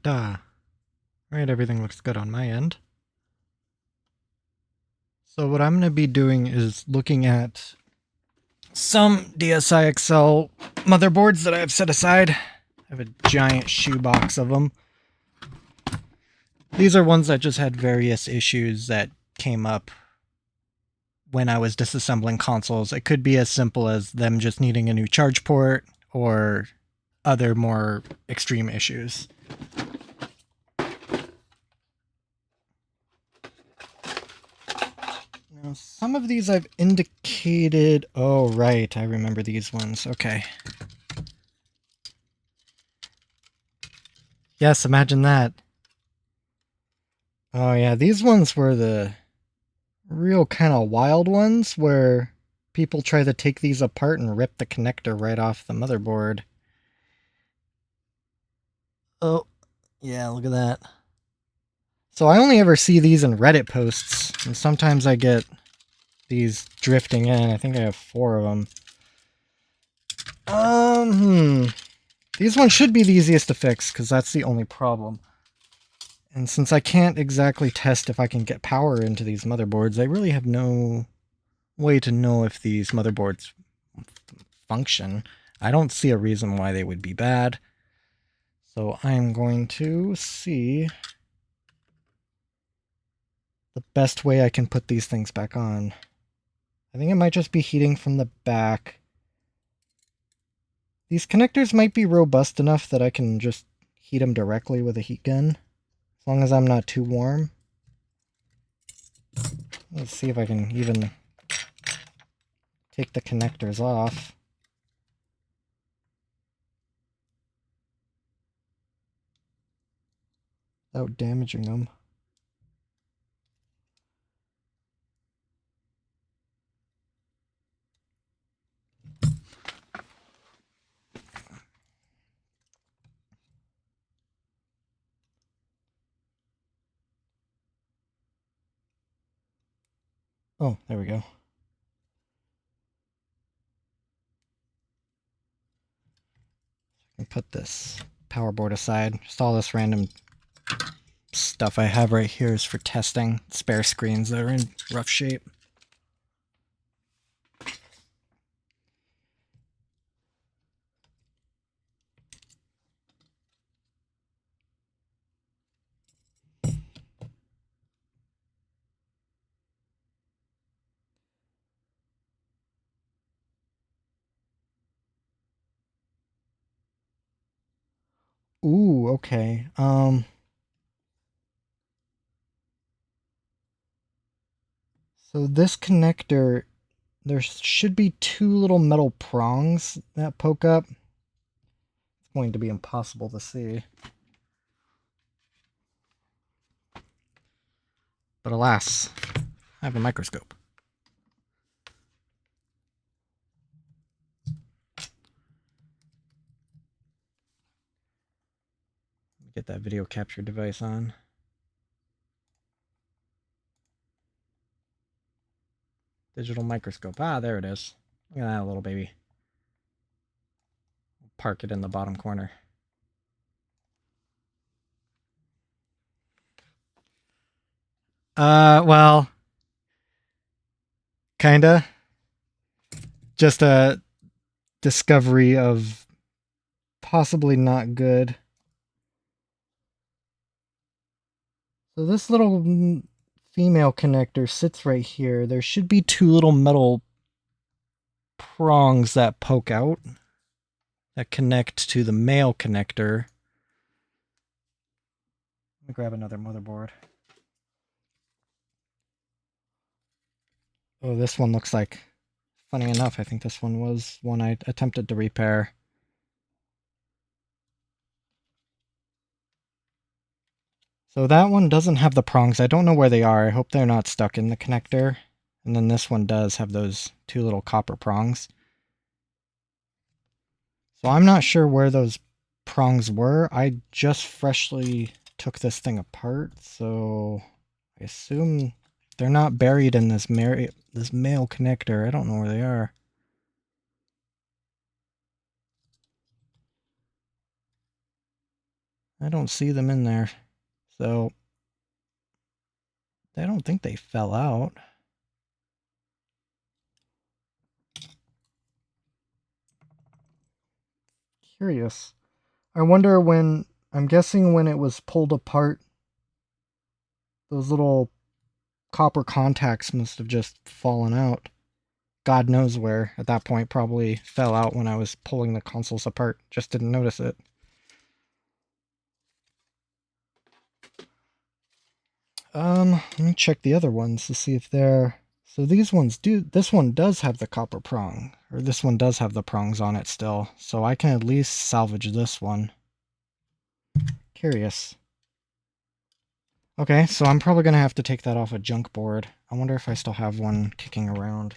Right, everything looks good on my end. So what I'm going to be doing is looking at some DSi XL motherboards that I have set aside. I have a giant shoebox of them. These are ones that just had various issues that came up when I was disassembling consoles. It could be as simple as them just needing a new charge port or other more extreme issues. Now, some of these I've indicated... Oh, right, I remember these ones. Okay. Yes, imagine that. Oh yeah, these ones were the real kind of wild ones where people try to take these apart and rip the connector right off the motherboard. Oh, yeah, look at that. So I only ever see these in Reddit posts, and sometimes I get these drifting in. I think I have 4 of them. These ones should be the easiest to fix, because that's the only problem. And since I can't exactly test if I can get power into these motherboards, I really have no way to know if these motherboards function. I don't see a reason why they would be bad. So I'm going to see the best way I can put these things back on. I think it might just be heating from the back. These connectors might be robust enough that I can just heat them directly with a heat gun, as long as I'm not too warm. Let's see if I can even take the connectors off. Without damaging them. Oh, there we go. And put this power board aside. Just all this random stuff I have right here is for testing spare screens that are in rough shape. Ooh, okay. So this connector, there should be 2 little metal prongs that poke up. It's going to be impossible to see. But alas, I have a microscope. Get that video capture device on. Digital microscope. Ah, there it is. Look at that little baby. Park it in the bottom corner. Well, kinda. Just a discovery of possibly not good. So this little female connector sits right here. There should be 2 little metal prongs that poke out that connect to the male connector. Let me grab another motherboard. Oh, this one looks like, funny enough, I think this one was one I attempted to repair. So that one doesn't have the prongs. I don't know where they are. I hope they're not stuck in the connector. And then this one does have those 2 little copper prongs. So I'm not sure where those prongs were. I just freshly took this thing apart, so I assume they're not buried in this male connector. I don't know where they are. I don't see them in there. So I don't think they fell out. Curious. I wonder when, I'm guessing when it was pulled apart, those little copper contacts must have just fallen out. God knows where. At that point, probably fell out when I was pulling the consoles apart. Just didn't notice it. Let me check the other ones to see if they're... So these ones do... This one does have the copper prong. Or this one does have the prongs on it still. So I can at least salvage this one. Curious. Okay, so I'm probably going to have to take that off a junk board. I wonder if I still have one kicking around.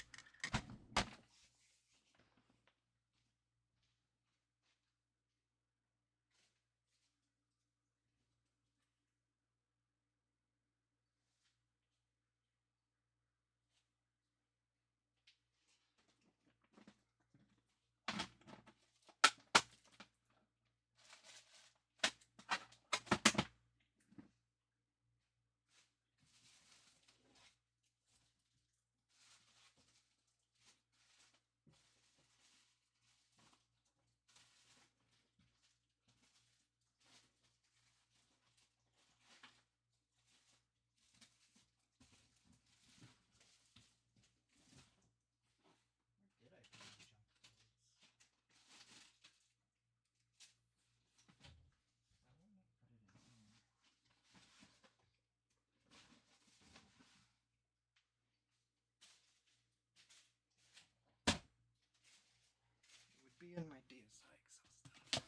Be in my DSI Excel stuff.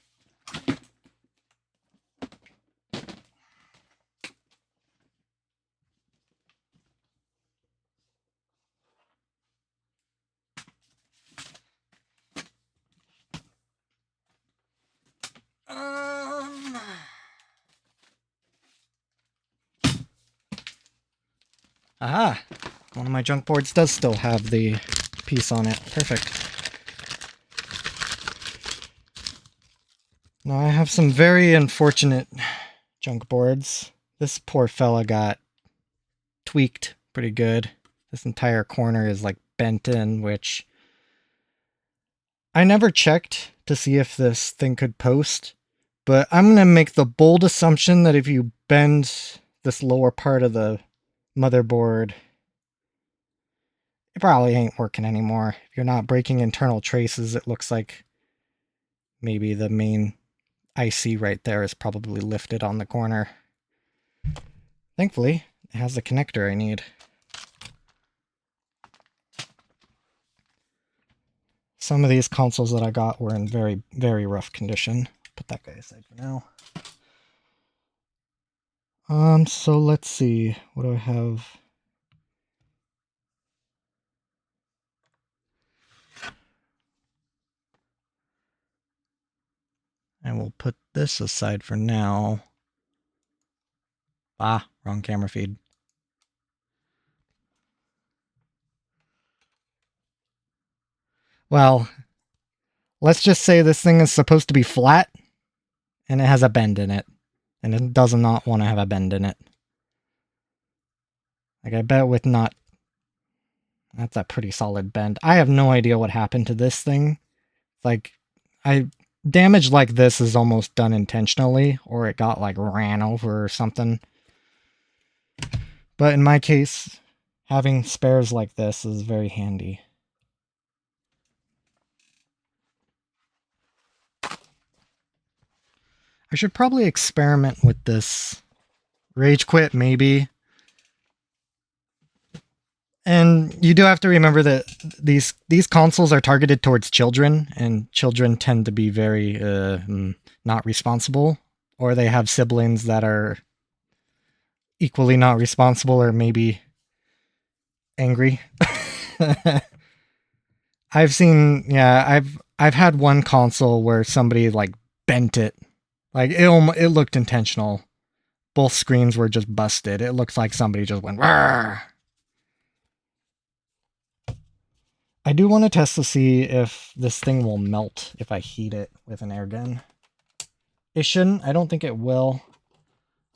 Aha! One of my junk boards does still have the piece on it. Perfect. Now I have some very unfortunate junk boards. This poor fella got tweaked pretty good. This entire corner is like bent in, which I never checked to see if this thing could post, but I'm going to make the bold assumption that if you bend this lower part of the motherboard, it probably ain't working anymore. If you're not breaking internal traces, it looks like maybe the main IC right there is probably lifted on the corner. Thankfully, it has the connector I need. Some of these consoles that I got were in very, very rough condition. Put that guy aside for now. So let's see. What do I have? And we'll put this aside for now. Ah, wrong camera feed. Well, let's just say this thing is supposed to be flat, and it has a bend in it. And it does not want to have a bend in it. Like, I bet with not... That's a pretty solid bend. I have no idea what happened to this thing. Like, damage like this is almost done intentionally, or it got, like, ran over or something. But in my case, having spares like this is very handy. I should probably experiment with this. Rage quit, maybe. And you do have to remember that these consoles are targeted towards children, and children tend to be very not responsible, or they have siblings that are equally not responsible, or maybe angry. I've seen, yeah, I've had one console where somebody like bent it, like it looked intentional. Both screens were just busted. It looks like somebody just went, "Rawr!" I do want to test to see if this thing will melt if I heat it with an air gun. It shouldn't. I don't think it will.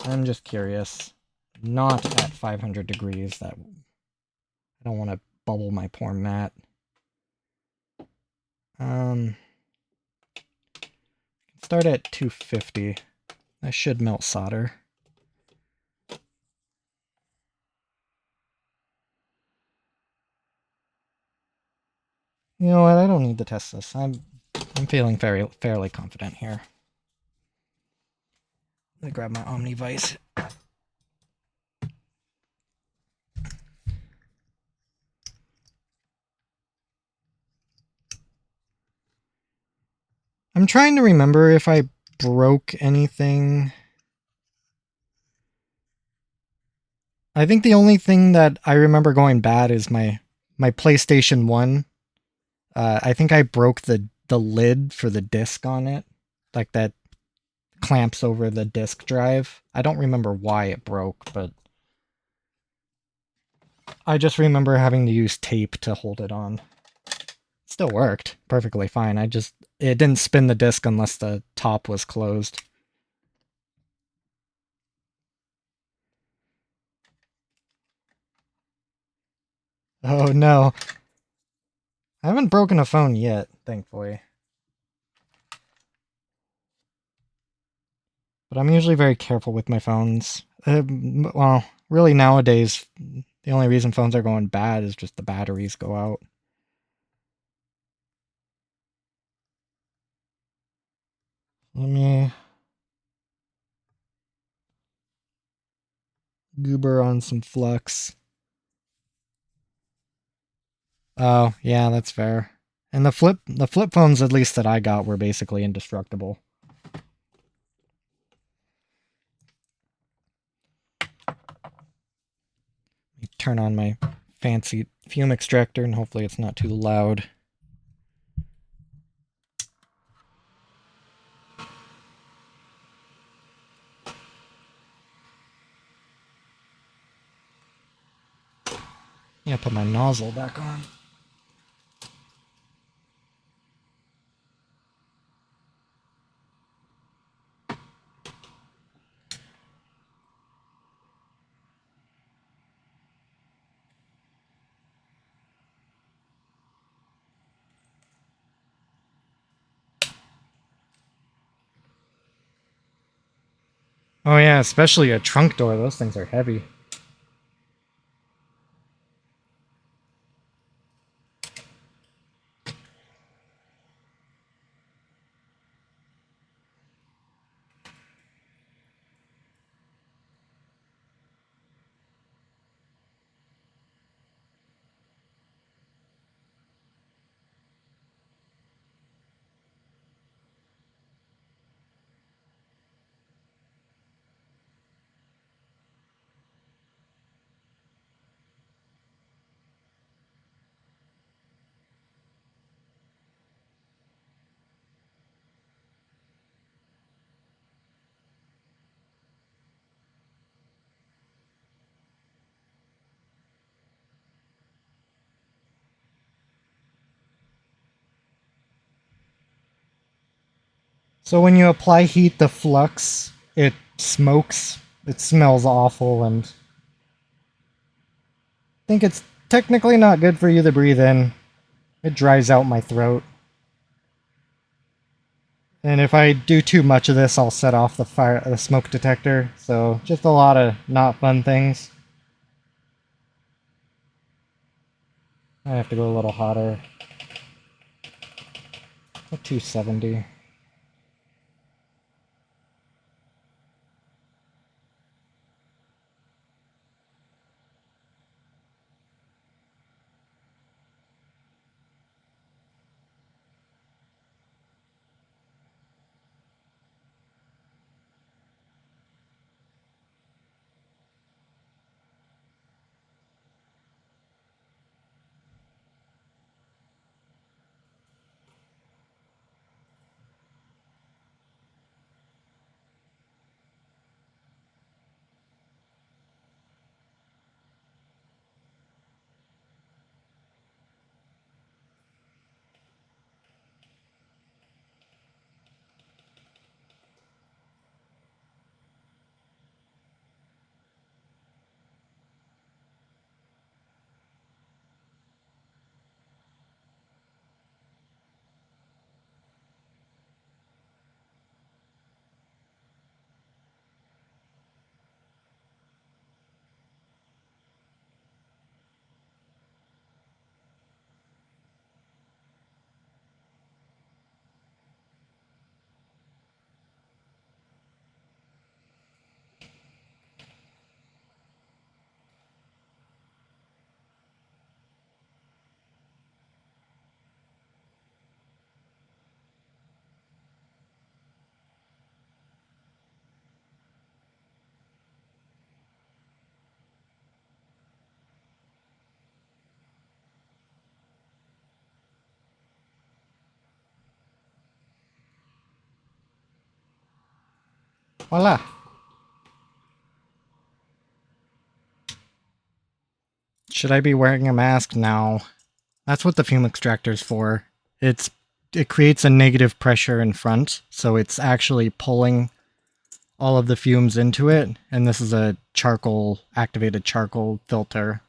I'm just curious. Not at 500 degrees. That I don't want to bubble my poor mat. Start at 250. I should melt solder. You know what? I don't need to test this. I'm feeling fairly confident here. Let me grab my Omnivice. I'm trying to remember if I broke anything. I think the only thing that I remember going bad is my PlayStation 1. I think I broke the lid for the disc on it. Like that clamps over the disk drive. I don't remember why it broke, but I just remember having to use tape to hold it on. Still worked perfectly fine. It didn't spin the disc unless the top was closed. Oh no. I haven't broken a phone yet, thankfully. But I'm usually very careful with my phones. Well, really nowadays, the only reason phones are going bad is just the batteries go out. Let me goober on some flux. Oh, yeah, that's fair. And the flip phones, at least that I got, were basically indestructible. Let me turn on my fancy fume extractor, and hopefully it's not too loud. Yeah, put my nozzle back on. Oh yeah, especially a trunk door. Those things are heavy. So when you apply heat to flux, it smokes. It smells awful, and I think it's technically not good for you to breathe in. It dries out my throat. And if I do too much of this, I'll set off the smoke detector. So just a lot of not fun things. I have to go a little hotter. 270. Voila. Should I be wearing a mask? No. That's what the fume extractor is for. It creates a negative pressure in front, so it's actually pulling all of the fumes into it, and this is a activated charcoal filter.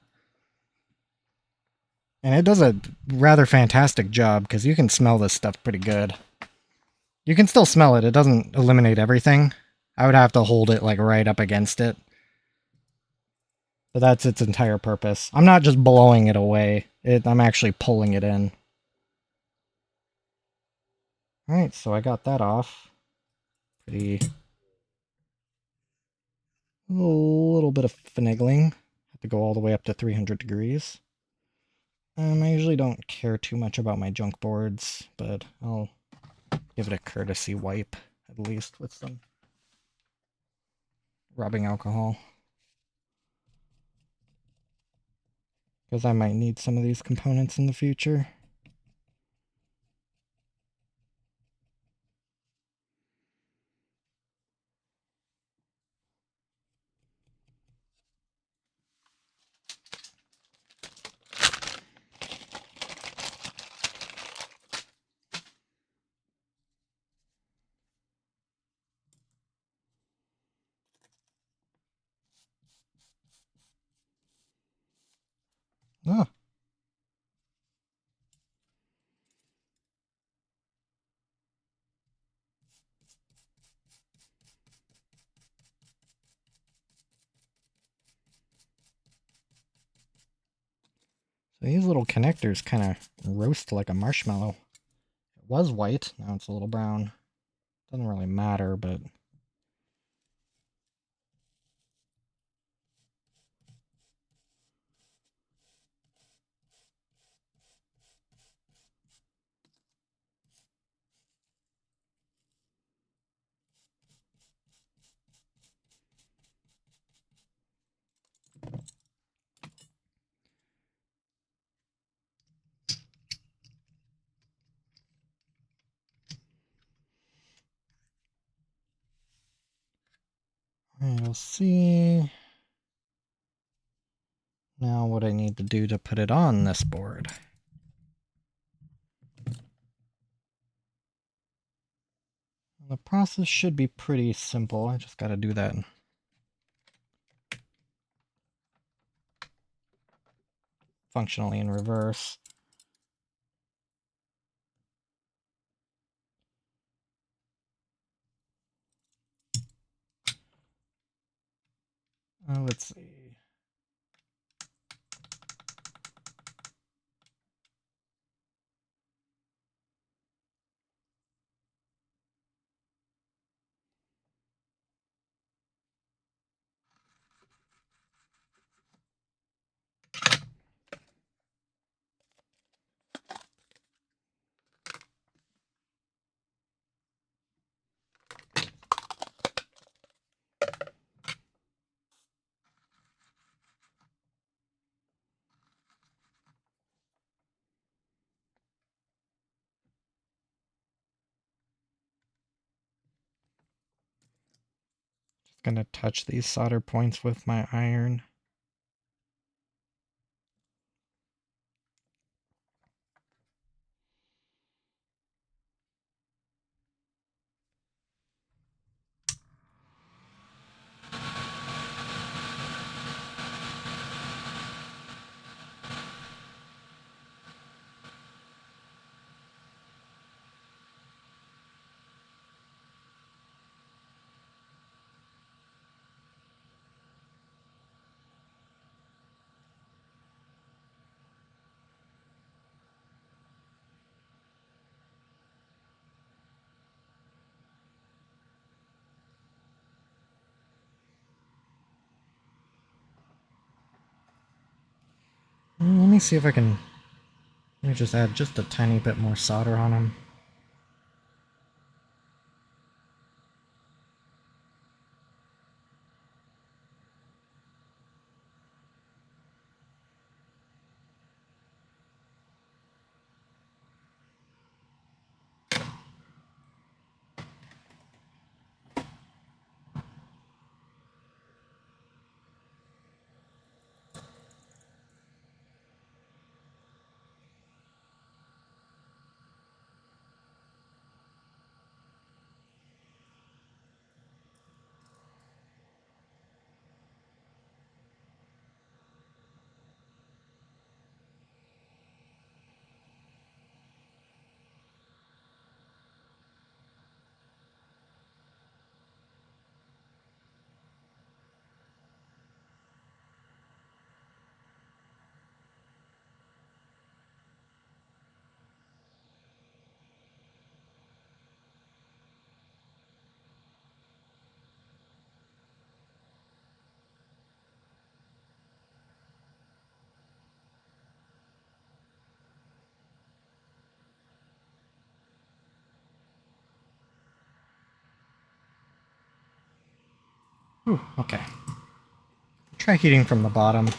And it does a rather fantastic job, because you can smell this stuff pretty good. You can still smell it, it doesn't eliminate everything. I would have to hold it like right up against it. But that's its entire purpose. I'm not just blowing it away, I'm actually pulling it in. Alright, so I got that off. A little bit of finagling. Have to go all the way up to 300 degrees. I usually don't care too much about my junk boards, but I'll give it a courtesy wipe, at least, with some rubbing alcohol. Because I might need some of these components in the future. Oh. So these little connectors kind of roast like a marshmallow. It was white, now it's a little brown. Doesn't really matter, but... Alright, we'll see now what I need to do to put it on this board. The process should be pretty simple. I just got to do that functionally in reverse. Let's see. Just gonna touch these solder points with my iron. Let me see if I can... Let me just add just a tiny bit more solder on them. Whew, okay. Try heating from the bottom.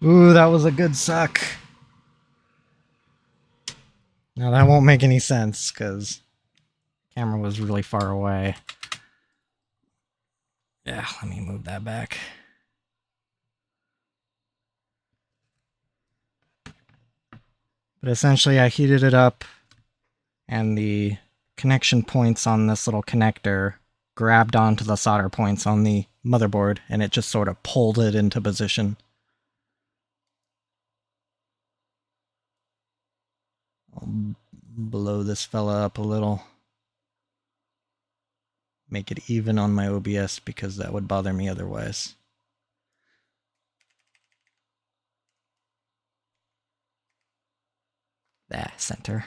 Ooh, that was a good suck. Now that won't make any sense because the camera was really far away. Yeah, let me move that back. But essentially I heated it up and the connection points on this little connector grabbed onto the solder points on the motherboard and it just sort of pulled it into position. I'll blow this fella up a little. Make it even on my OBS because that would bother me otherwise. Center.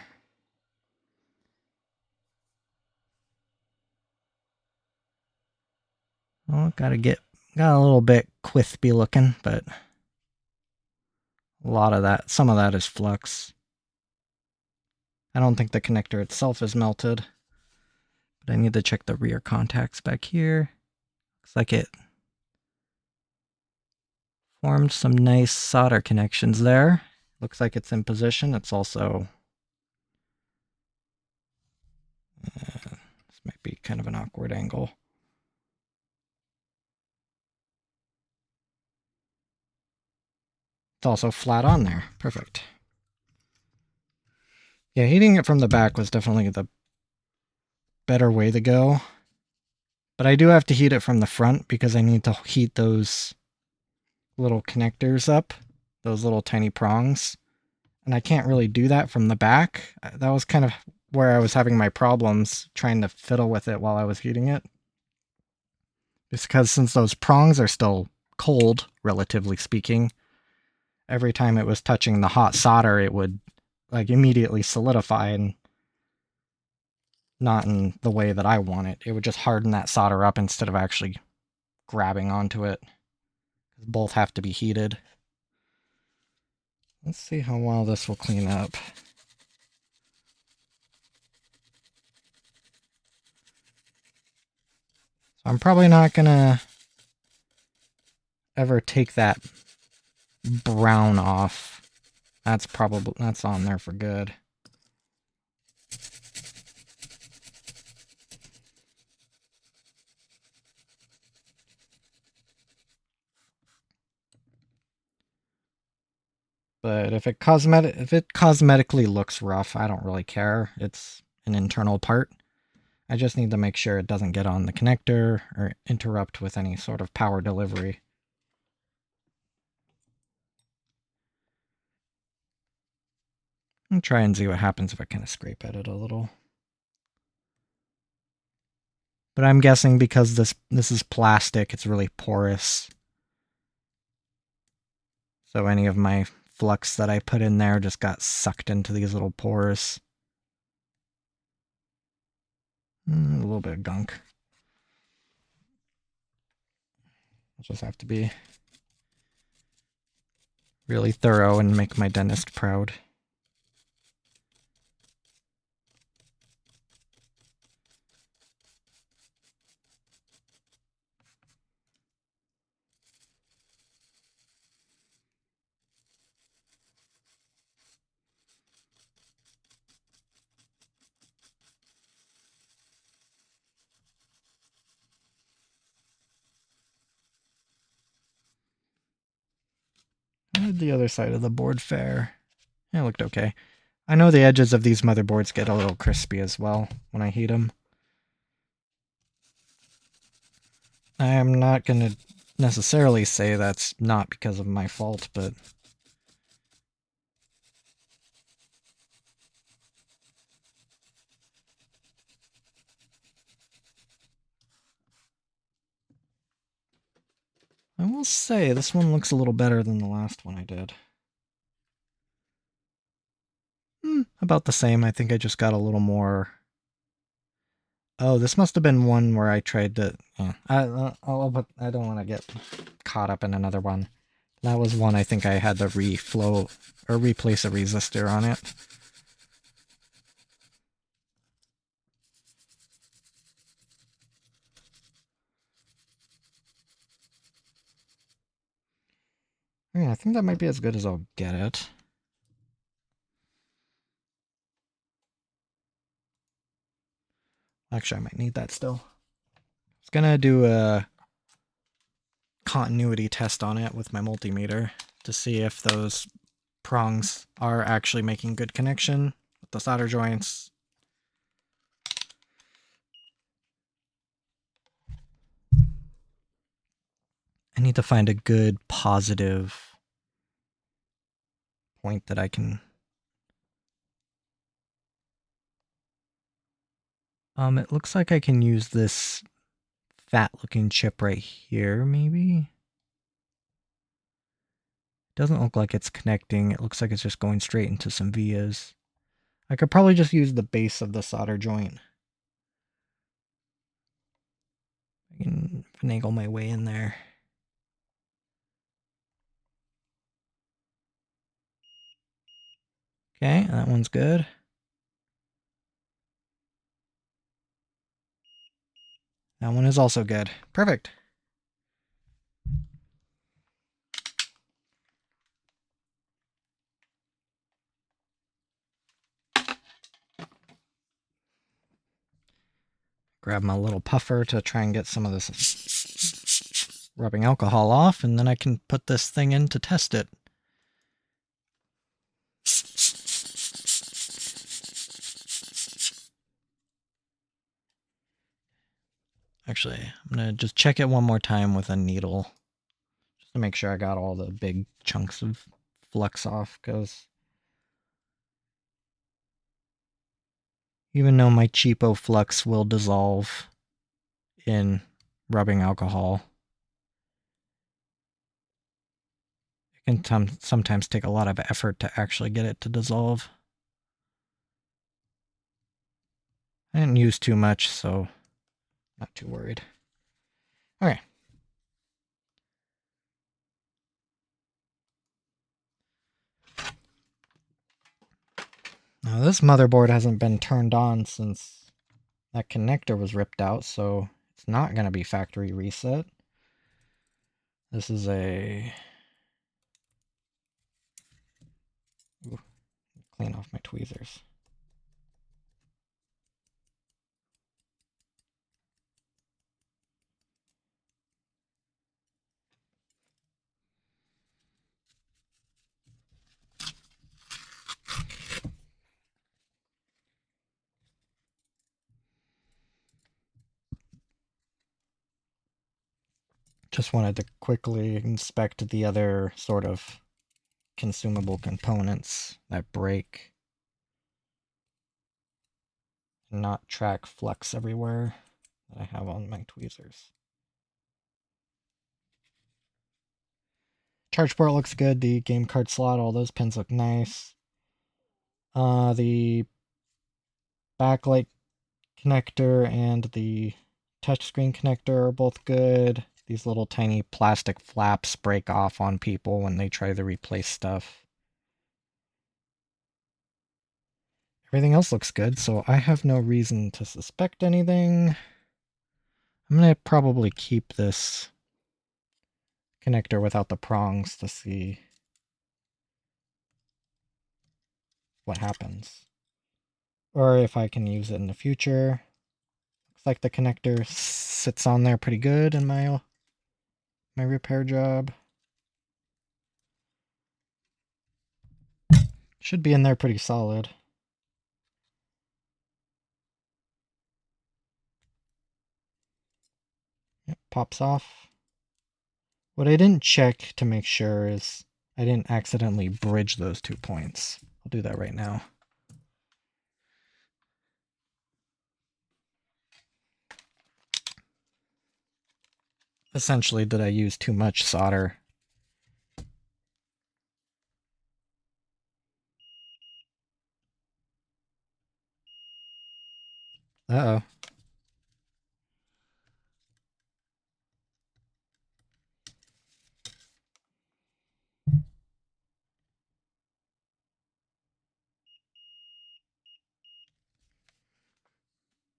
Oh, got a little bit quispy looking, but a lot of that, some of that is flux. I don't think the connector itself is melted, but I need to check the rear contacts back here. Looks like it formed some nice solder connections there. Looks like it's in position. It's also, this might be kind of an awkward angle. It's also flat on there. Perfect. Yeah, heating it from the back was definitely the better way to go. But I do have to heat it from the front because I need to heat those little connectors up, those little tiny prongs. And I can't really do that from the back. That was kind of where I was having my problems trying to fiddle with it while I was heating it. Just because since those prongs are still cold, relatively speaking, every time it was touching the hot solder, it would like immediately solidify and not in the way that I want it. It would just harden that solder up instead of actually grabbing onto it. Both have to be heated. Let's see how well this will clean up. So I'm probably not gonna ever take that brown off. That's on there for good. But if it cosmetically looks rough, I don't really care. It's an internal part. I just need to make sure it doesn't get on the connector or interrupt with any sort of power delivery. I'll try and see what happens if I kind of scrape at it a little. But I'm guessing because this is plastic, it's really porous. So any of my flux that I put in there just got sucked into these little pores. A little bit of gunk. I'll just have to be really thorough and make my dentist proud. How did the other side of the board fare? It looked okay. I know the edges of these motherboards get a little crispy as well when I heat them. I am not going to necessarily say that's not because of my fault, but I will say this one looks a little better than the last one I did. About the same. I think I just got a little more. Oh, this must have been one where I tried to. Yeah, I don't want to get caught up in another one. That was one I think I had to reflow or replace a resistor on it. Yeah, I think that might be as good as I'll get it. Actually, I might need that still. I was gonna do a continuity test on it with my multimeter to see if those prongs are actually making good connection with the solder joints. I need to find a good positive point that I can. It looks like I can use this fat-looking chip right here, maybe? Doesn't look like it's connecting. It looks like it's just going straight into some vias. I could probably just use the base of the solder joint. I can finagle my way in there. Okay, that one's good. That one is also good. Perfect. Grab my little puffer to try and get some of this rubbing alcohol off, and then I can put this thing in to test it. Actually, I'm going to just check it one more time with a needle, just to make sure I got all the big chunks of flux off, because even though my cheapo flux will dissolve in rubbing alcohol, it can sometimes take a lot of effort to actually get it to dissolve. I didn't use too much, so not too worried. Okay. Now this motherboard hasn't been turned on since that connector was ripped out, so it's not going to be factory reset. This is a... Ooh, clean off my tweezers. Just wanted to quickly inspect the other sort of consumable components that break. and not track flux everywhere that I have on my tweezers. Charge port looks good. The game card slot, all those pins look nice. The backlight connector and the touchscreen connector are both good. These little tiny plastic flaps break off on people when they try to replace stuff. Everything else looks good, so I have no reason to suspect anything. I'm going to probably keep this connector without the prongs to see what happens. Or if I can use it in the future. Looks like the connector sits on there pretty good in my repair job. Should be in there pretty solid. Yep, pops off. What I didn't check to make sure is I didn't accidentally bridge those 2 points. I'll do that right now. Essentially, did I use too much solder? Uh-oh.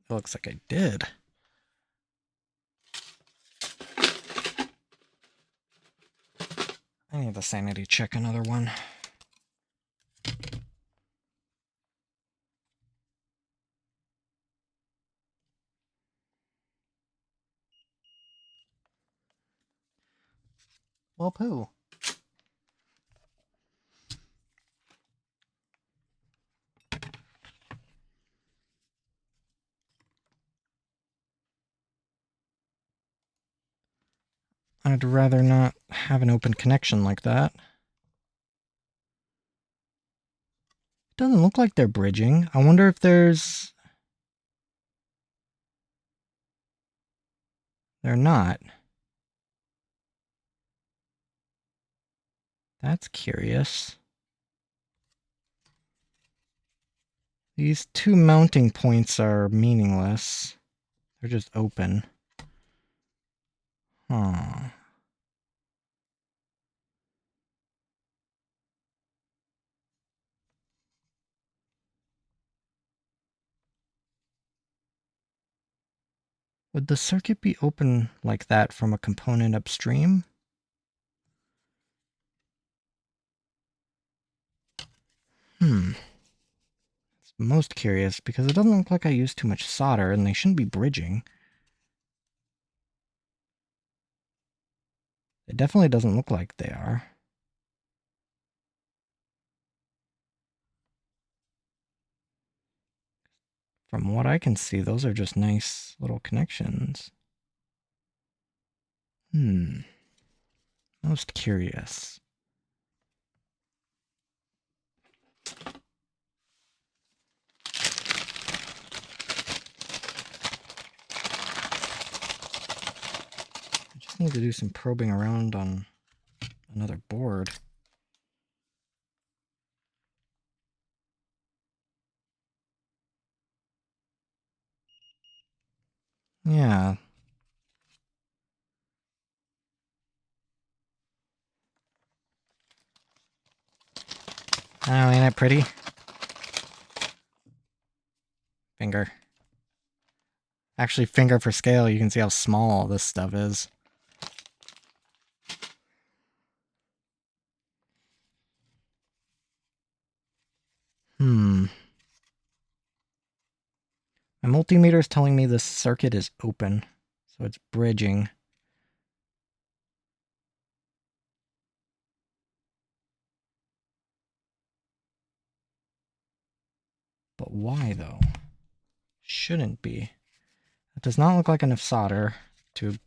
It looks like I did. I need to sanity check another one. Well, poo. I'd rather not have an open connection like that. It doesn't look like they're bridging. I wonder if there's... They're not. That's curious. These 2 mounting points are meaningless. They're just open. Huh. Would the circuit be open like that from a component upstream? It's most curious because it doesn't look like I used too much solder and they shouldn't be bridging. It definitely doesn't look like they are. From what I can see, those are just nice little connections. Most curious. I just need to do some probing around on another board. Yeah. Oh, ain't it pretty? Finger. Actually, finger for scale, you can see how small this stuff is. My multimeter is telling me this circuit is open, so it's bridging. But why, though? Shouldn't be. It does not look like enough solder to...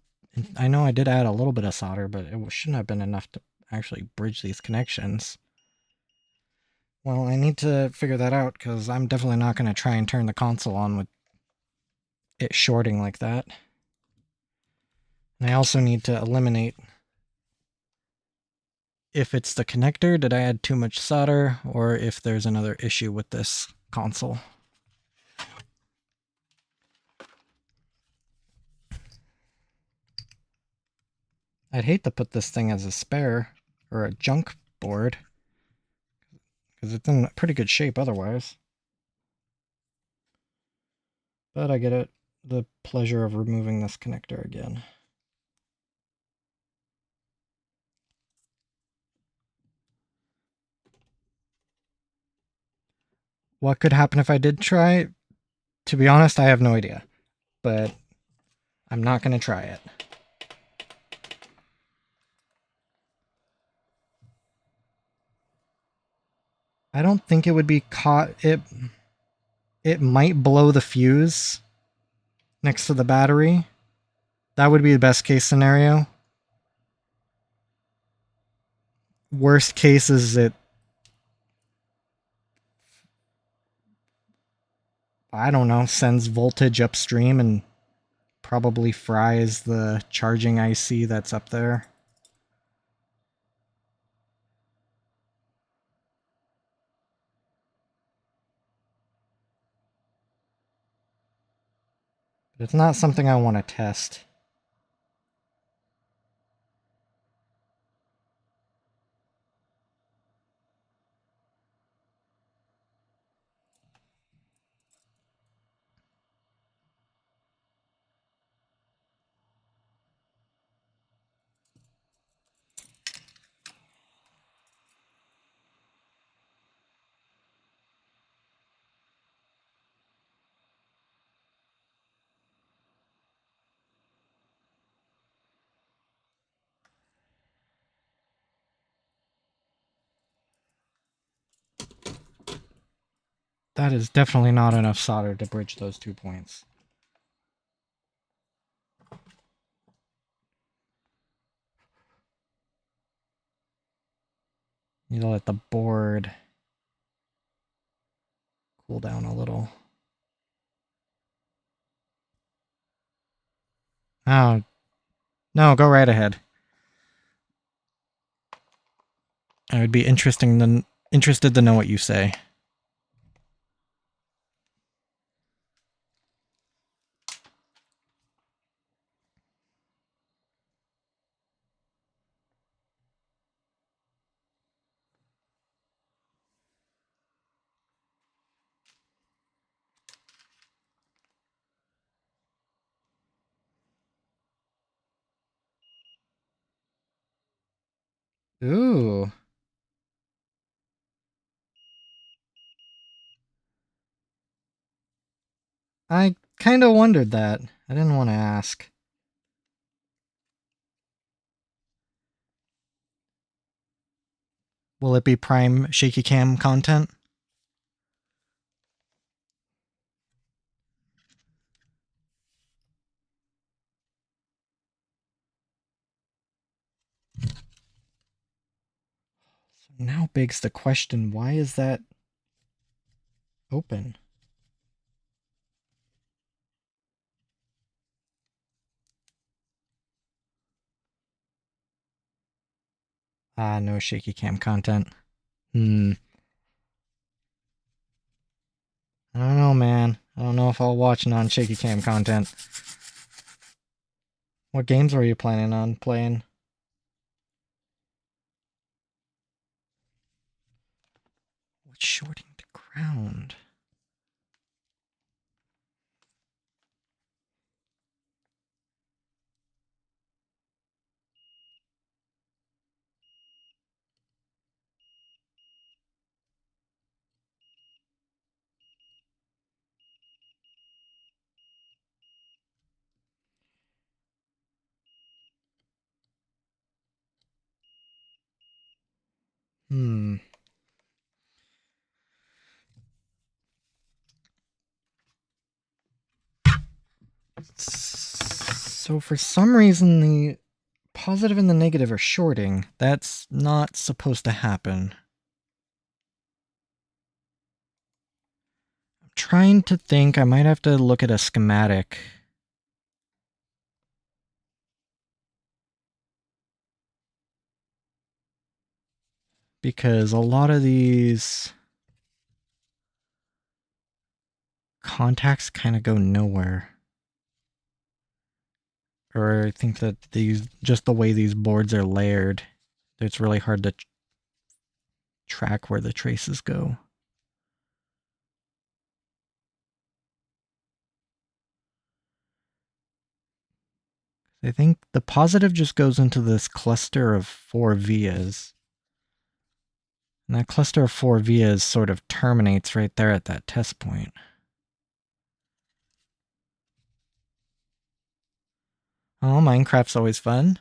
I know I did add a little bit of solder, but it shouldn't have been enough to actually bridge these connections. Well, I need to figure that out, because I'm definitely not going to try and turn the console on with it shorting like that. And I also need to eliminate if it's the connector, did I add too much solder, or if there's another issue with this console. I'd hate to put this thing as a spare or a junk board, because it's in pretty good shape otherwise. But I get the pleasure of removing this connector again. What could happen if I did try? To be honest, I have no idea. But I'm not going to try it. I don't think it would be caught. It might blow the fuse next to the battery. That would be the best case scenario. Worst case is I don't know, sends voltage upstream and probably fries the charging IC that's up there. But it's not something I want to test. That is definitely not enough solder to bridge those 2 points. Need to let the board cool down a little. Oh, no, go right ahead. I would be interested to know what you say. Ooh. I kind of wondered that. I didn't want to ask. Will it be prime shaky cam content? So now begs the question, why is that open? Ah, no shaky cam content. I don't know, man. I don't know if I'll watch non-shaky cam content. What games were you planning on playing? What's shorting to ground? So for some reason the positive and the negative are shorting. That's not supposed to happen. I'm trying to think. I might have to look at a schematic. Because a lot of these contacts kind of go nowhere. Or I think that these, just the way these boards are layered, it's really hard to track where the traces go. I think the positive just goes into this cluster of 4 vias. And that cluster of 4 vias sort of terminates right there at that test point. Oh, Minecraft's always fun.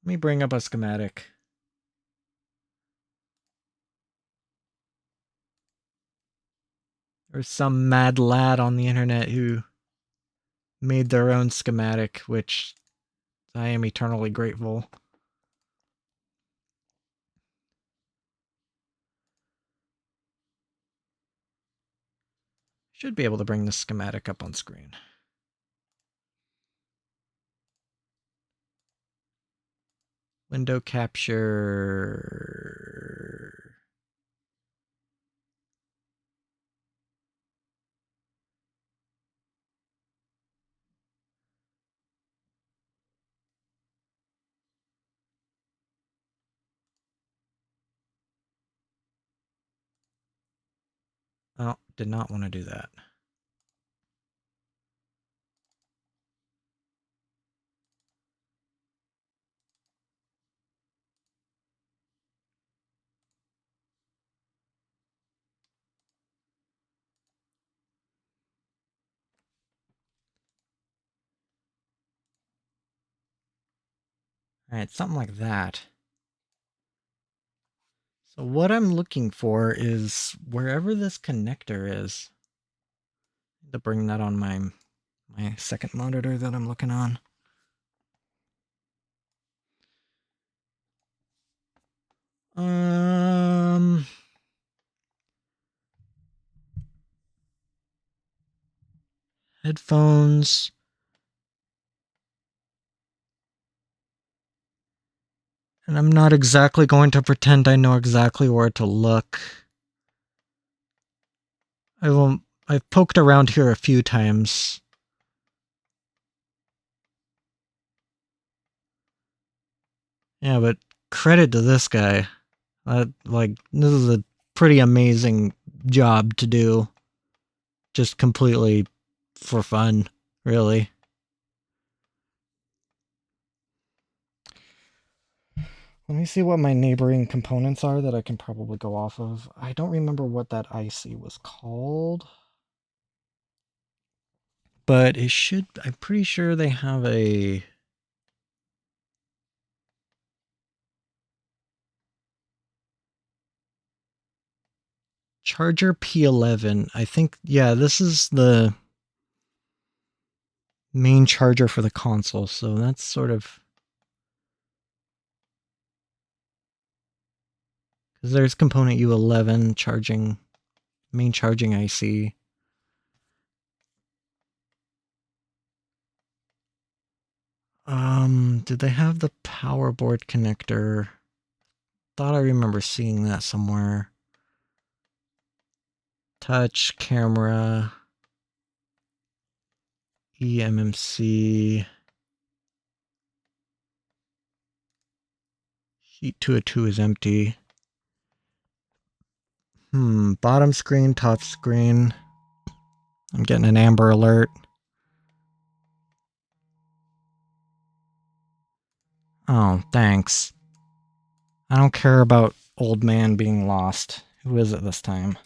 Let me bring up a schematic. There's some mad lad on the internet who made their own schematic, which I am eternally grateful. Should be able to bring the schematic up on screen. Window capture. Oh, did not want to do that. Alright, something like that. So what I'm looking for is wherever this connector is. To bring that on my second monitor that I'm looking on. Headphones. And I'm not exactly going to pretend I know exactly where to look. I've poked around here a few times. Yeah, but credit to this guy. Like, this is a pretty amazing job to do. Just completely for fun, really. Let me see what my neighboring components are that I can probably go off of. I don't remember what that IC was called. But it should, I'm pretty sure they have a charger P11. I think, yeah, this is the main charger for the console. So that's sort of, because there's component U11 charging, main charging IC. Did they have the power board connector? Thought I remember seeing that somewhere. Touch, camera, eMMC. Heat 202 is empty. Bottom screen, top screen. I'm getting an amber alert. Oh, thanks. I don't care about old man being lost. Who is it this time?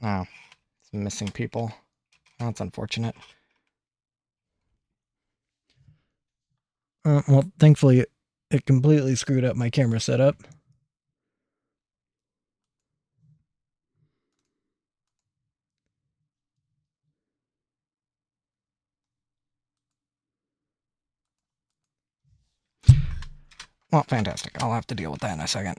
Oh, it's missing people. That's unfortunate. Well, thankfully, it completely screwed up my camera setup. Well, fantastic. I'll have to deal with that in a second.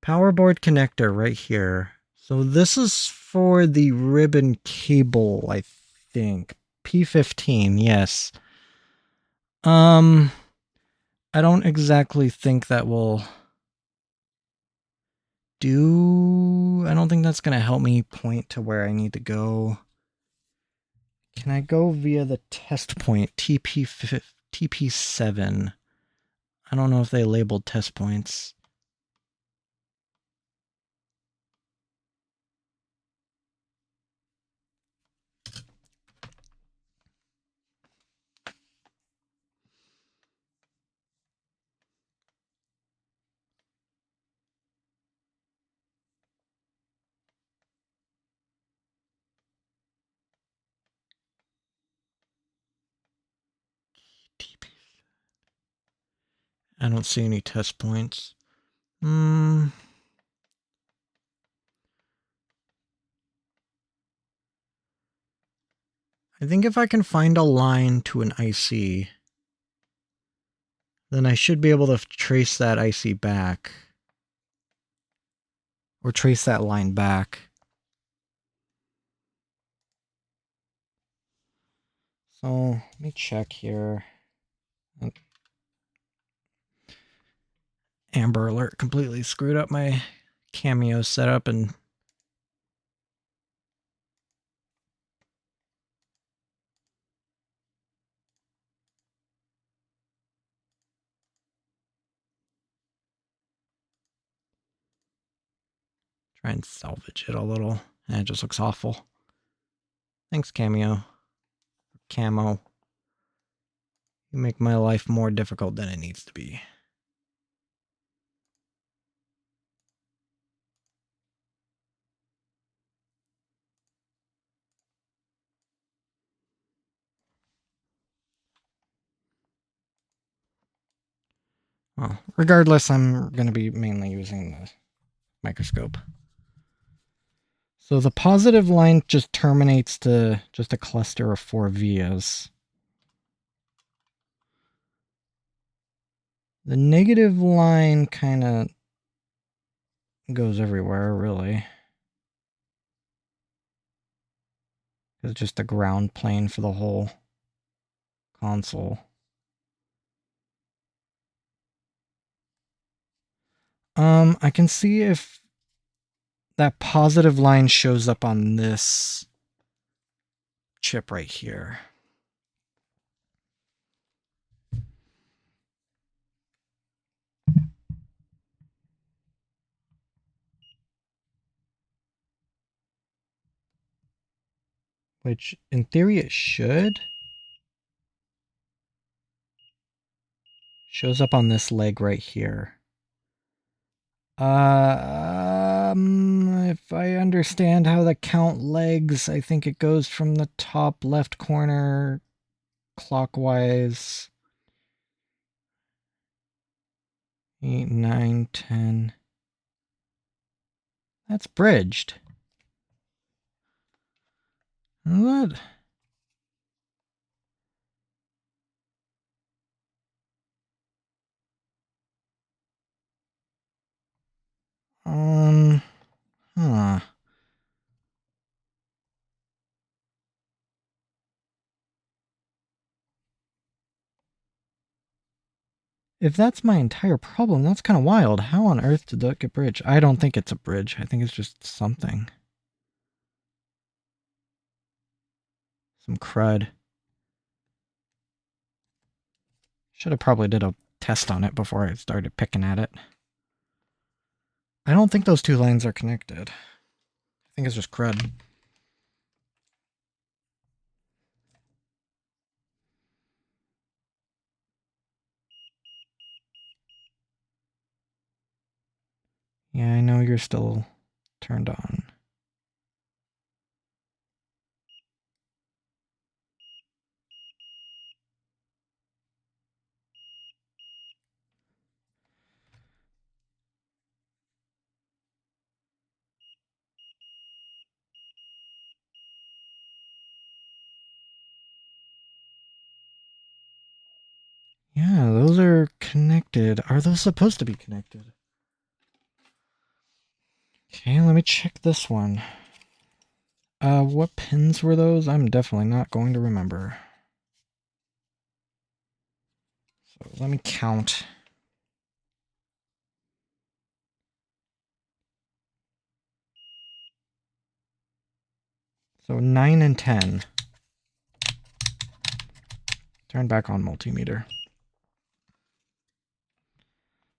Power board connector right here. So this is for the ribbon cable, I think. P15, yes. I don't exactly think that will do... I don't think that's going to help me point to where I need to go. Can I go via the test point, TP7? I don't know if they labeled test points. I don't see any test points. I think if I can find a line to an IC, then I should be able to trace that IC back. Or trace that line back. So, let me check here. Amber Alert completely screwed up my Cameo setup and try and salvage it a little. And it just looks awful. Thanks, Cameo. Camo. You make my life more difficult than it needs to be. Well, regardless, I'm going to be mainly using the microscope. So the positive line just terminates to just a cluster of 4 vias. The negative line kind of goes everywhere, really. It's just a ground plane for the whole console. I can see if that positive line shows up on this chip right here. Which, in theory, it should. Shows up on this leg right here. If I understand how to count legs, I think it goes from the top left corner clockwise. 8, 9, 10. That's bridged. What? Huh. If that's my entire problem, that's kind of wild. How on earth did that get bridged? I don't think it's a bridge. I think it's just something. Some crud. Should have probably did a test on it before I started picking at it. I don't think those two lines are connected. I think it's just crud. Yeah, I know you're still turned on. Yeah, those are connected. Are those supposed to be connected? Okay, let me check this one. What pins were those? I'm definitely not going to remember. So let me count. So 9 and 10. Turn back on multimeter.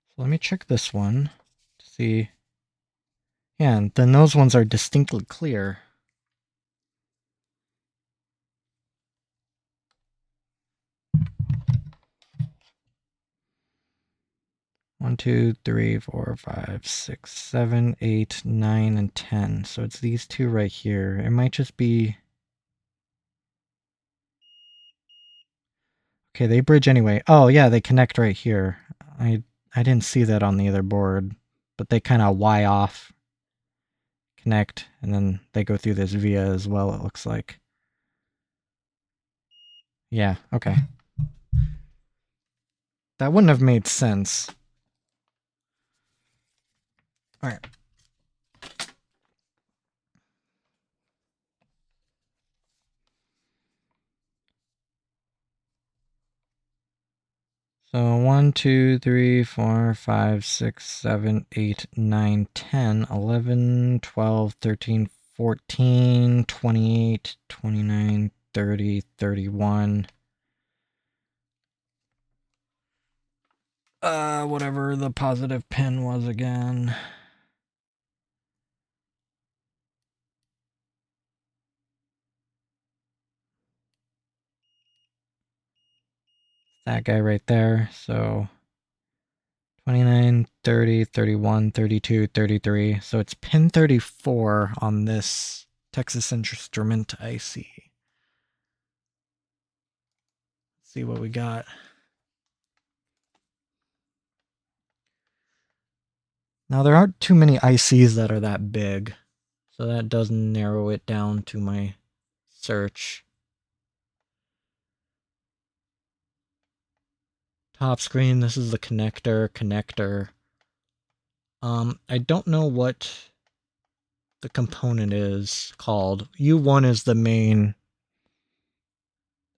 So let me check this one to see. Yeah, and then those ones are distinctly clear. One, two, three, four, five, six, 7, 8, 9, and 10. So it's these two right here. It might just be... Okay, they bridge anyway. Oh, yeah, they connect right here. I didn't see that on the other board, but they kind of Y off, connect, and then they go through this via as well, it looks like. Yeah, okay. That wouldn't have made sense. Alright. So 1, 2, 3, 4, 5, 6, 7, 8, 9, 10, 11, 12, 13, 14, 28, 29, 30, 31. Whatever the positive pin was again. That guy right there. So 29, 30, 31, 32, 33. So it's pin 34 on this Texas Instrument IC. Let's see what we got. Now, there aren't too many ICs that are that big, so that does narrow it down to my search. Top screen, this is the connector. I don't know what the component is called. U1 is the main.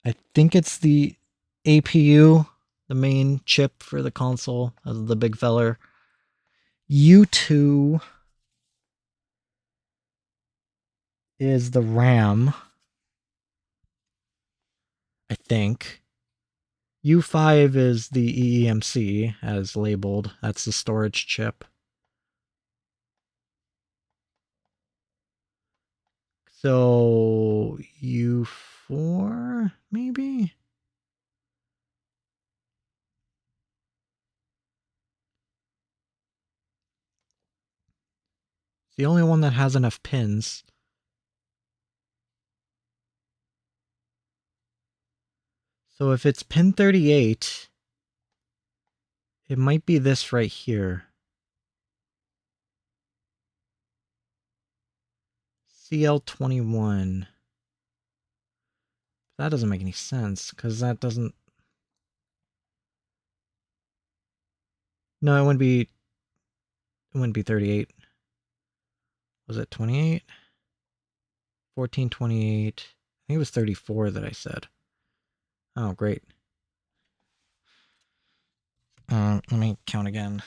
I think it's the APU, the main chip for the console, as the big feller. U2 is the RAM, I think. U5 is the EEMC, as labeled. That's the storage chip. So, U4, maybe? It's the only one that has enough pins. So if it's pin 38, it might be this right here. CL21. That doesn't make any sense, because that doesn't... No, it wouldn't be 38. Was it 28? 1428. I think it was 34 that I said. Oh, great. Let me count again.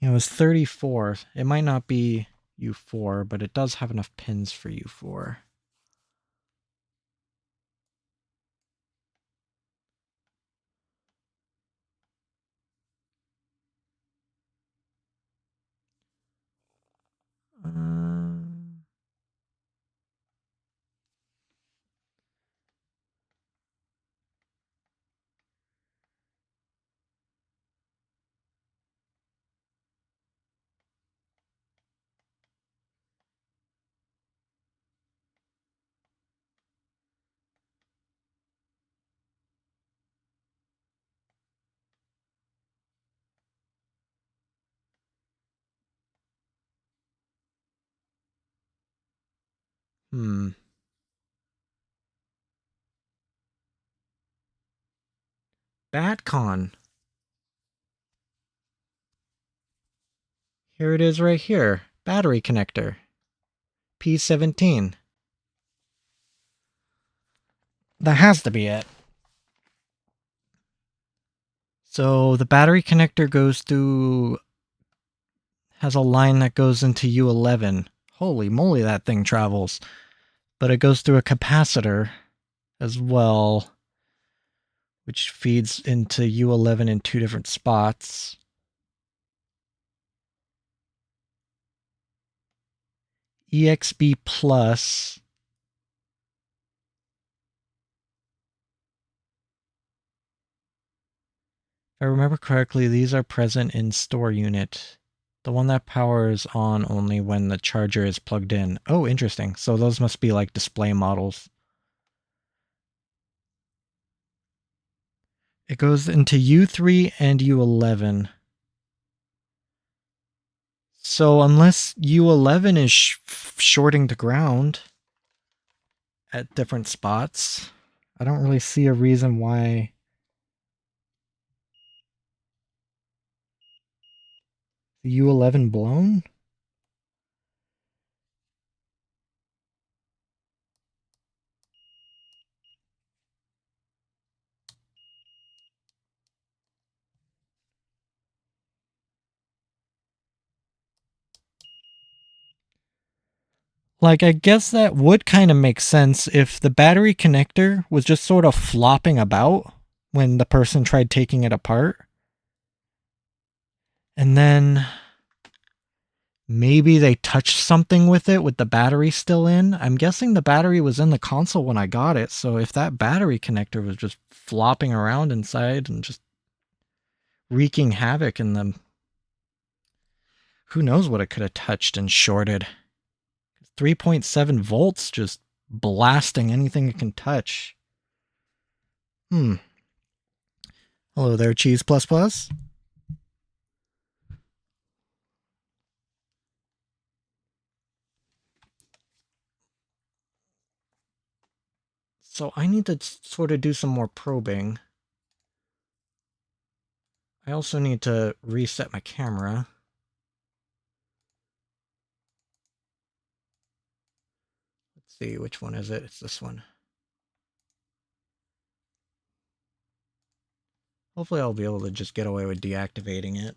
It was 34. It might not be U4, but it does have enough pins for U4. Batcon. Here it is right here. Battery connector. P17. That has to be it. So the battery connector goes through, has a line that goes into U11. Holy moly, that thing travels. But it goes through a capacitor as well, which feeds into U11 in 2 different spots. EXB plus. If I remember correctly, these are present in store unit. The one that powers on only when the charger is plugged in. Oh, interesting. So those must be like display models. It goes into U3 and U11. So unless U11 is shorting to ground at different spots, I don't really see a reason why the U11 blown. Like, I guess that would kind of make sense if the battery connector was just sort of flopping about when the person tried taking it apart. And then maybe they touched something with it with the battery still in. I'm guessing the battery was in the console when I got it. So if that battery connector was just flopping around inside and just wreaking havoc in them, who knows what it could have touched and shorted. 3.7 volts just blasting anything it can touch. Hello there, Cheese Plus Plus. So I need to sort of do some more probing. I also need to reset my camera. Let's see, which one is it? It's this one. Hopefully I'll be able to just get away with deactivating it.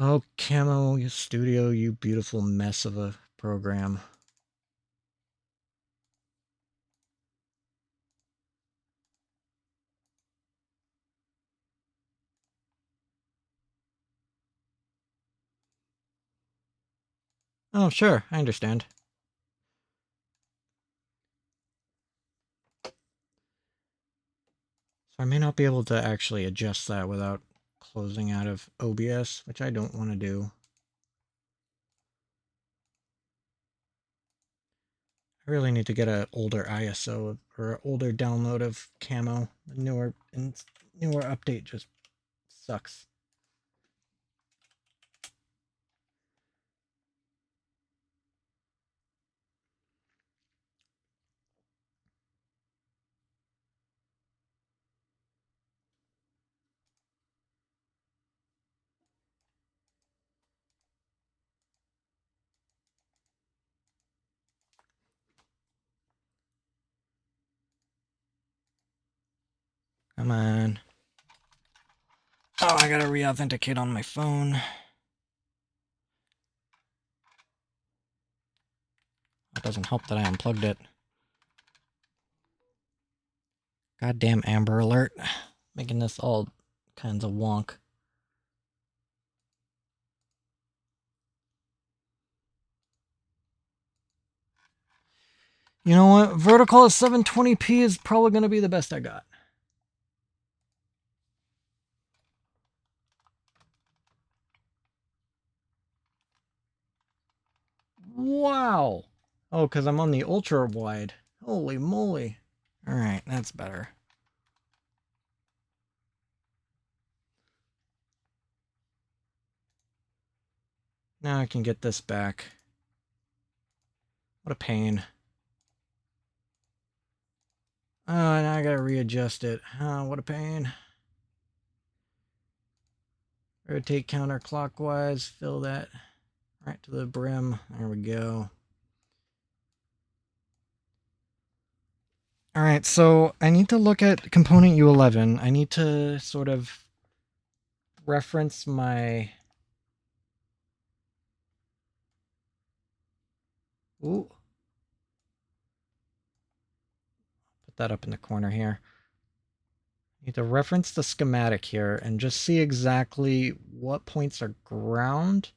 Oh, Camo Studio, you beautiful mess of a program. Oh, sure, I understand. So I may not be able to actually adjust that without closing out of OBS, which I don't want to do. I really need to get an older ISO or an older download of Camo. The newer update just sucks. Come on. Oh, I gotta re-authenticate on my phone. It doesn't help that I unplugged it. Goddamn Amber Alert. Making this all kinds of wonk. You know what? Vertical at 720p is probably going to be the best I got. Wow. Oh, because I'm on the ultra wide. Holy moly. All right, that's better. Now I can get this back. What a pain. Oh, now I gotta readjust it. Oh, what a pain. Rotate counterclockwise, fill that right to the brim. There we go. All right, so I need to look at component U11. I need to sort of reference my... Ooh. Put that up in the corner here. I need to reference the schematic here and just see exactly what points are ground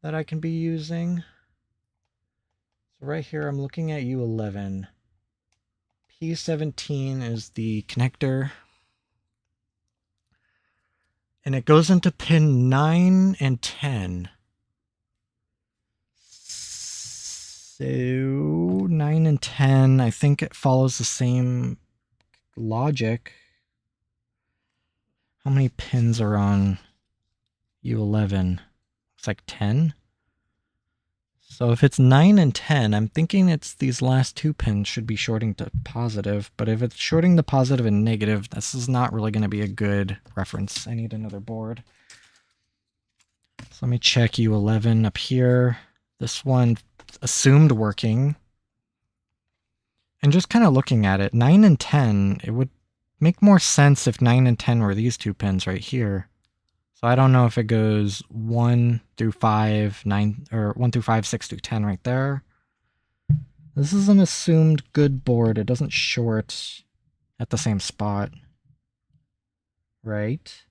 that I can be using. So right here, I'm looking at U11. P17 is the connector. And it goes into pin 9 and 10. So 9 and 10, I think it follows the same logic. How many pins are on U11? It's like 10. So if it's 9 and 10, I'm thinking it's these last two pins should be shorting to positive. But if it's shorting to positive and negative, this is not really going to be a good reference. I need another board. So let me check U11 up here. This one assumed working. And just kind of looking at it, 9 and 10, it would make more sense if 9 and 10 were these two pins right here. So I don't know if it goes 1 through 5, 9, or 1 through 5, 6 through 10 right there. This is an assumed good board. It doesn't short at the same spot. Right?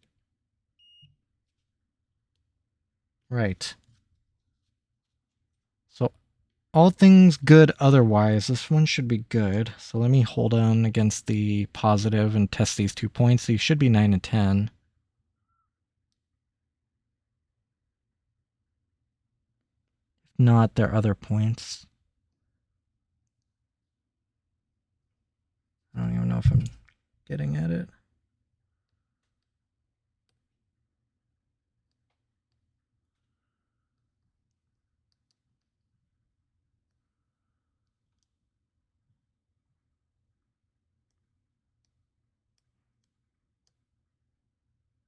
Right. So all things good otherwise, this one should be good. So let me hold on against the positive and test these 2 points. These should be 9 and 10. If not, they're other points. I don't even know if I'm getting at it.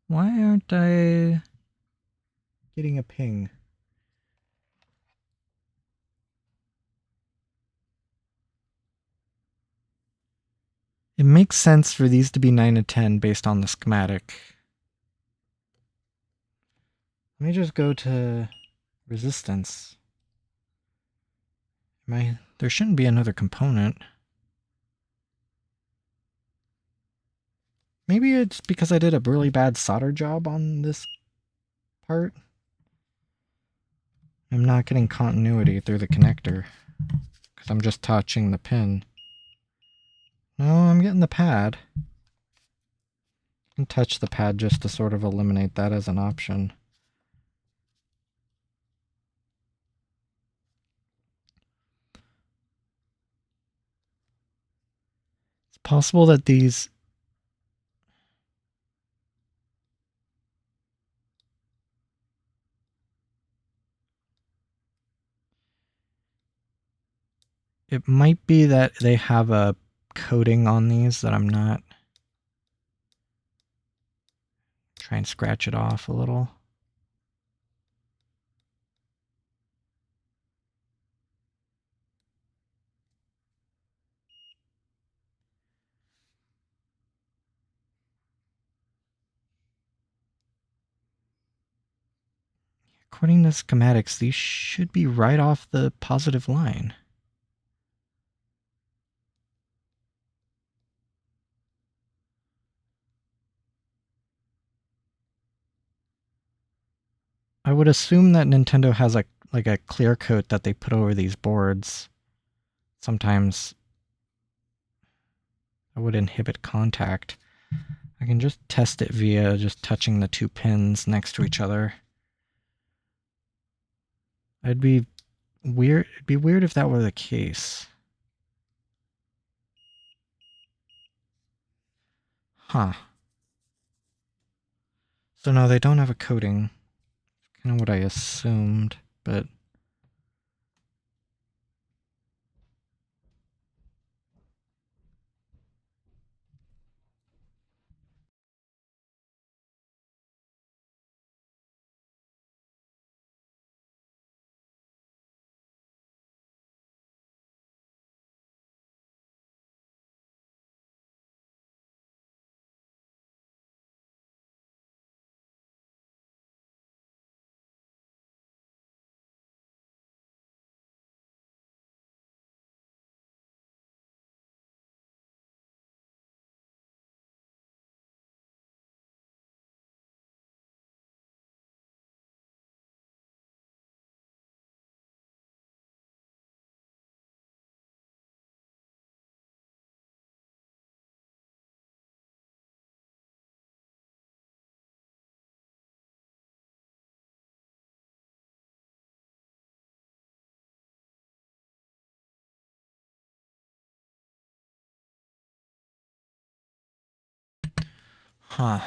Why aren't I getting a ping? It makes sense for these to be 9 and 10 based on the schematic. Let me just go to resistance. There shouldn't be another component. Maybe it's because I did a really bad solder job on this part. I'm not getting continuity through the connector because I'm just touching the pin. No, I'm getting the pad. I can touch the pad just to sort of eliminate that as an option. It's possible that these... It might be that they have a coating on these that I'm not... Try and scratch it off a little. According to schematics, these should be right off the positive line. I would assume that Nintendo has like a clear coat that they put over these boards. Sometimes it would inhibit contact. I can just test it via just touching the two pins next to each other. It'd be weird. It'd be weird if that were the case. Huh. So no, they don't have a coating. Kind of what I assumed, but huh.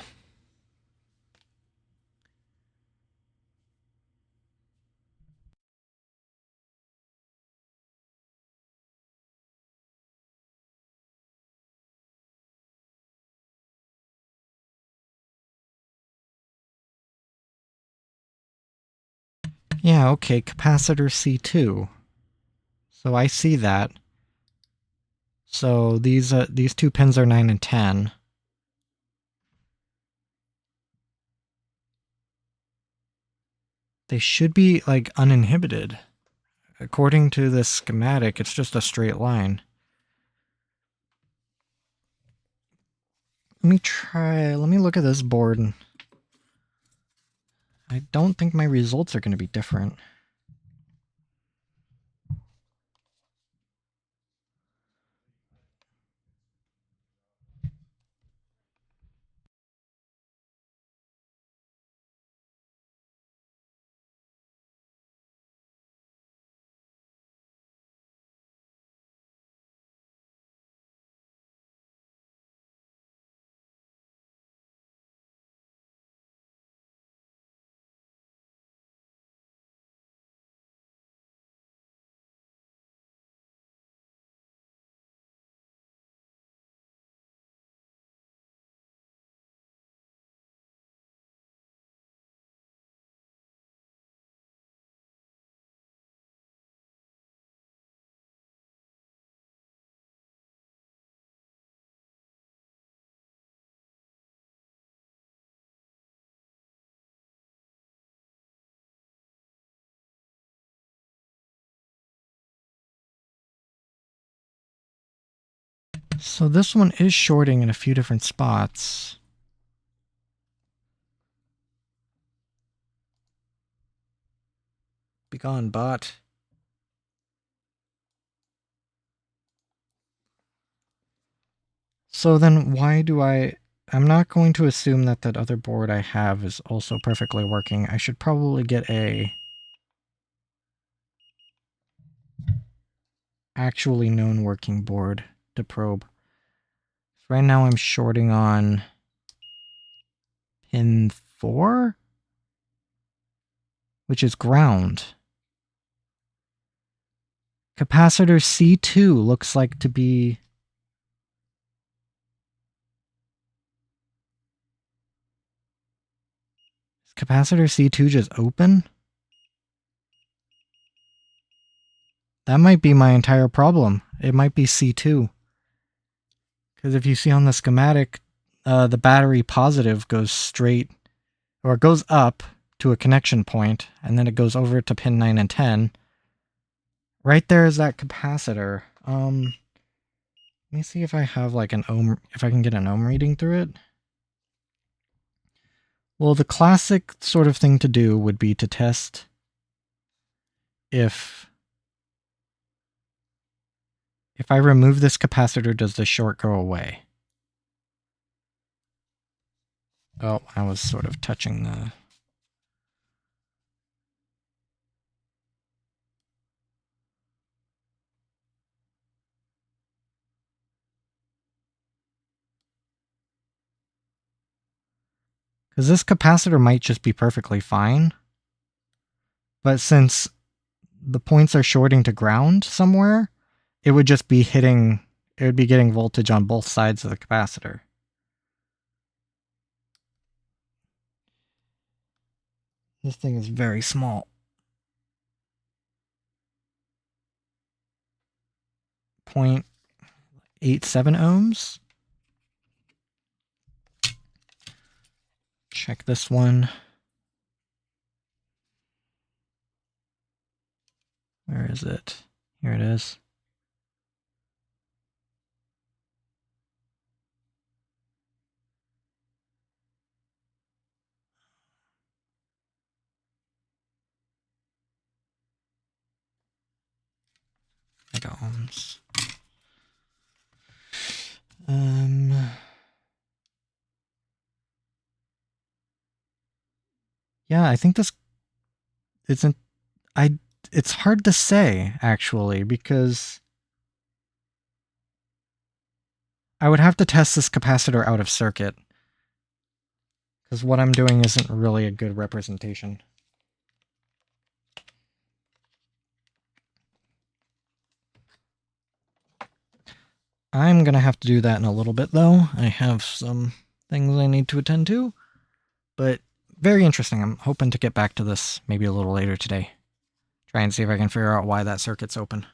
Yeah, okay, capacitor C2. So I see that. So these two pins are 9 and 10. They should be like uninhibited. According to this schematic, it's just a straight line. Let me look at this board. I don't think my results are going to be different. So this one is shorting in a few different spots. Be gone, bot. So then why do I'm not going to assume that that other board I have is also perfectly working. I should probably get a actually known working board to probe. Right now I'm shorting on pin 4, which is ground. Capacitor C2 looks like to be... Is capacitor C2 just open? That might be my entire problem. It might be C2. Because if you see on the schematic, the battery positive goes straight, or it goes up to a connection point, and then it goes over to pin 9 and 10. Right there is that capacitor. Let me see if I have like an ohm, if I can get an ohm reading through it. Well, the classic sort of thing to do would be to test if I remove this capacitor, does the short go away? Oh, I was sort of touching the... Because this capacitor might just be perfectly fine. But since the points are shorting to ground somewhere, it would just be hitting, it would be getting voltage on both sides of the capacitor. This thing is very small. 0.87 ohms. Check this one. Where is it? Here it is. Ohms. Yeah, I think this isn't. It's hard to say actually because I would have to test this capacitor out of circuit because what I'm doing isn't really a good representation. I'm going to have to do that in a little bit, though. I have some things I need to attend to, but very interesting. I'm hoping to get back to this maybe a little later today. Try and see if I can figure out why that circuit's open.